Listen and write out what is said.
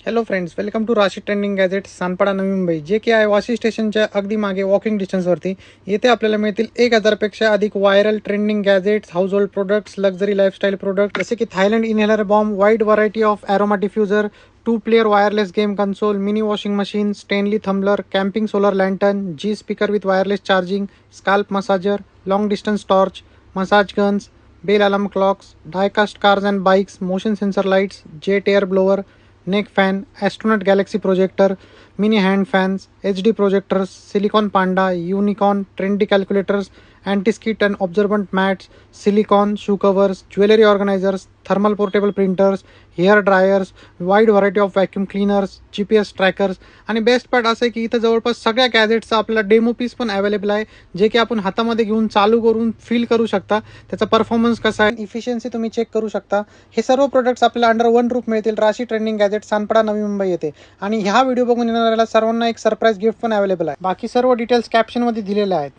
Hello friends, welcome to राशी trending gadgets, Sanpada, Navi Mumbai, जे की आहे वाशी स्टेशनच्या अगदी मागे वॉकिंग डिस्टन्सवरती. येथे आपल्याला मिळतील 1000पेक्षा अधिक viral trending gadgets, household products, luxury lifestyle product जसे की थायलंड इनहेलर बॉम्ब, wide variety of aroma diffuser, 2 player wireless game console, mini washing machine, Stanley tumbler, camping solar lantern, G speaker with wireless charging, scalp massager, long distance torch, massage guns, bell alarm clocks, diecast cars and bikes, motion sensor lights, jet air blower, neck fan, astronaut galaxy projector, mini hand fans, HD projectors, silicone panda, unicorn, trendy calculators, anti skid and absorbent mats, silicone shoe covers, jewellery organisers, thermal portable printers, hair dryers, wide variety of vacuum cleaners, GPS trackers. आणि best part असं आहे की इथं जवळपास सगळ्या गॅजेट्सचा आपल्याला demo piece पण available आहे, जे की आपण हातामध्ये घेऊन चालू करून फील करू शकता. त्याचा परफॉर्मन्स कसा आहे, इफिशियन्सी तुम्ही चेक करू शकता. हे सर्व प्रोडक्ट्स आपल्याला अंडर वन रूफ मिळतील राशी ट्रेंडिंग गॅजेट, सानपाडा, नवी मुंबई येते. आणि ह्या व्हिडिओ बघून येणाऱ्याला सर्वांना एक सरप्राईज गिफ्ट पण अवेलेबल आहे. बाकी सर्व डिटेल्स कॅप्शनमध्ये दिलेले आहेत.